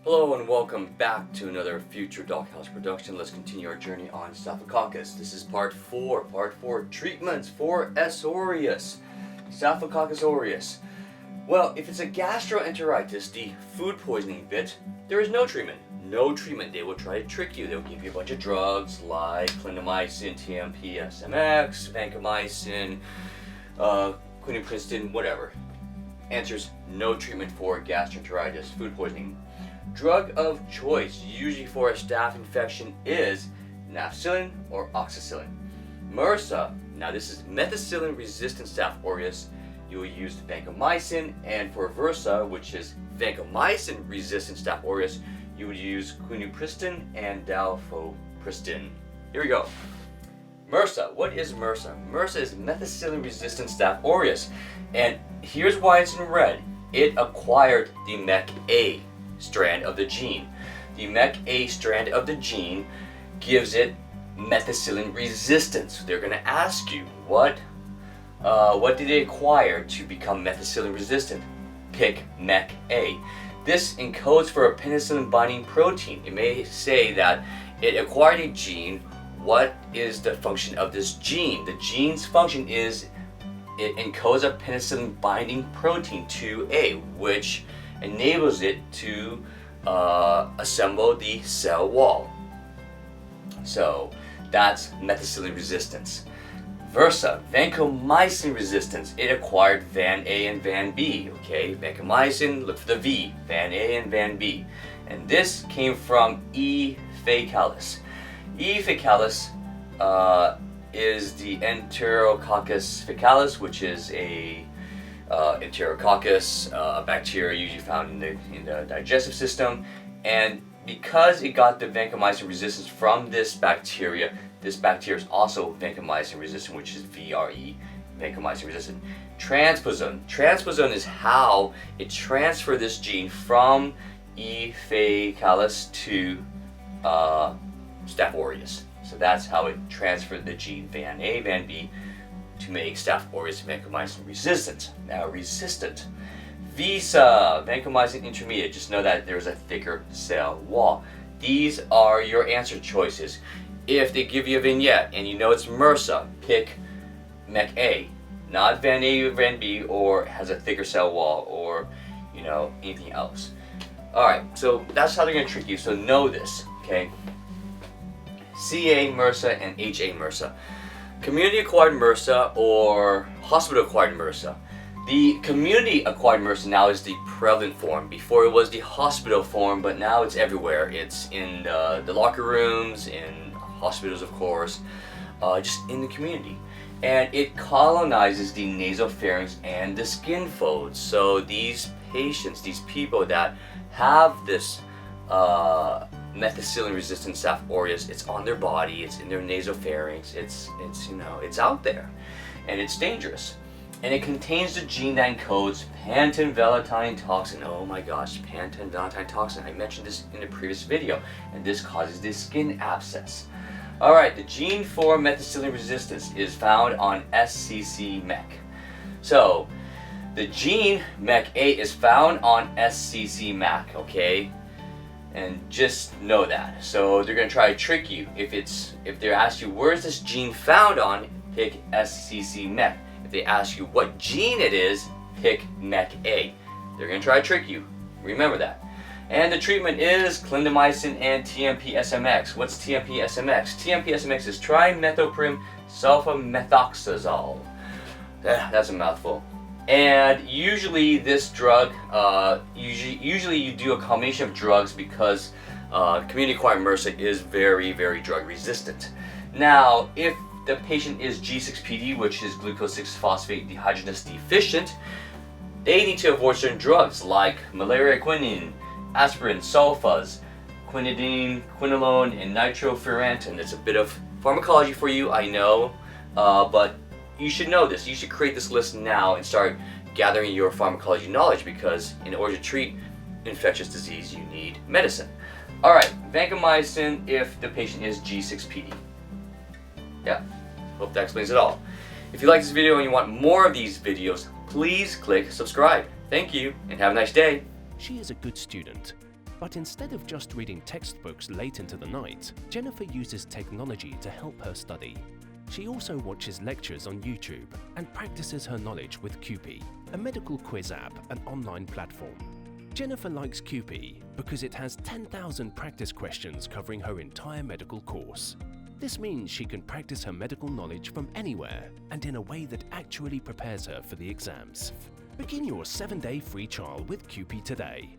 Hello and welcome back to another Future Doghouse production. Let's continue our journey on Staphylococcus. This is part 4, treatments for S. aureus, Staphylococcus aureus. Well, if it's a gastroenteritis, the food poisoning bit, there is no treatment. No treatment. They will try to trick you. They'll give you a bunch of drugs like clindamycin, TMP, SMX, vancomycin, quinupristin, whatever. Answers: no treatment for gastroenteritis, food poisoning. Drug of choice, usually for a staph infection, is nafcillin or oxacillin. MRSA, now this is methicillin-resistant Staph aureus, you will use vancomycin, and for VRSA, which is vancomycin-resistant Staph aureus, you would use quinupristin and dalfopristin. Here we go. MRSA, what is MRSA? MRSA is methicillin-resistant Staph aureus, and here's why it's in red. It acquired the MEK-A strand of the gene. The MEK-A strand of the gene gives it methicillin resistance. They're going to ask you, what did they acquire to become methicillin resistant? Pick MEK-A. This encodes for a penicillin binding protein. It may say that it acquired a gene. What is the function of this gene? The gene's function is it encodes a penicillin binding protein 2A, which enables it to assemble the cell wall. So that's methicillin resistance. VRSA, vancomycin resistance. It acquired Van-A and Van-B. Okay, vancomycin, look for the V, Van-A and Van-B. And this came from E. faecalis. E. faecalis is the Enterococcus faecalis, which is a Enterococcus, a bacteria usually found in the digestive system, and because it got the vancomycin resistance from this bacteria is also vancomycin resistant, which is VRE, vancomycin resistant. Transposon is how it transferred this gene from E. faecalis to Staph aureus. So that's how it transferred the gene Van-A, Van-B to make Staph aureus vancomycin resistant. Now resistant. Visa, vancomycin intermediate. Just know that there's a thicker cell wall. These are your answer choices. If they give you a vignette and you know it's MRSA, pick MEK-A, not Van-A or Van-B, or has a thicker cell wall, or anything else. Alright, so that's how they're going to trick you, so know this, okay? CA MRSA and HA MRSA. Community-acquired MRSA or hospital-acquired MRSA. The community-acquired MRSA now is the prevalent form. Before it was the hospital form, but now it's everywhere. It's in the locker rooms, in hospitals of course, just in the community. And it colonizes the nasopharynx and the skin folds. So these patients, these people that have this methicillin-resistant Staph aureus, it's on their body, it's in their nasopharynx, it's out there, and it's dangerous. And it contains the gene that encodes pantenvalentine toxin. Oh my gosh, pantenvalentine toxin. I mentioned this in a previous video, and this causes the skin abscess. Alright, the gene for methicillin resistance is found on SCC-MEK. So, the gene MEK-A is found on SCC-MEK, okay? And just know that. So they're going to try to trick you. If they ask you where's this gene found on, pick SCC-MEK. If they ask you what gene it is, pick MEK-A. They're going to try to trick you. Remember that. And the treatment is clindamycin and TMP-SMX. What's TMP-SMX? TMP-SMX is trimethoprim sulfamethoxazole. That's a mouthful. And usually this drug, usually you do a combination of drugs because community-acquired MRSA is very, very drug resistant. Now, if the patient is G6PD, which is glucose 6-phosphate dehydrogenase deficient, they need to avoid certain drugs like malaria quinine, aspirin, sulfas, quinidine, quinolone, and nitrofurantoin. It's a bit of pharmacology for you, I know, but you should know this. You should create this list now and start gathering your pharmacology knowledge, because in order to treat infectious disease, you need medicine. Alright, vancomycin if the patient is G6PD. Yeah, hope that explains it all. If you like this video and you want more of these videos, please click subscribe. Thank you, and have a nice day. She is a good student, but instead of just reading textbooks late into the night, Jennifer uses technology to help her study. She also watches lectures on YouTube and practices her knowledge with QUPI, a medical quiz app and online platform. Jennifer likes QUPI because it has 10,000 practice questions covering her entire medical course. This means she can practice her medical knowledge from anywhere and in a way that actually prepares her for the exams. Begin your 7-day free trial with QUPI today.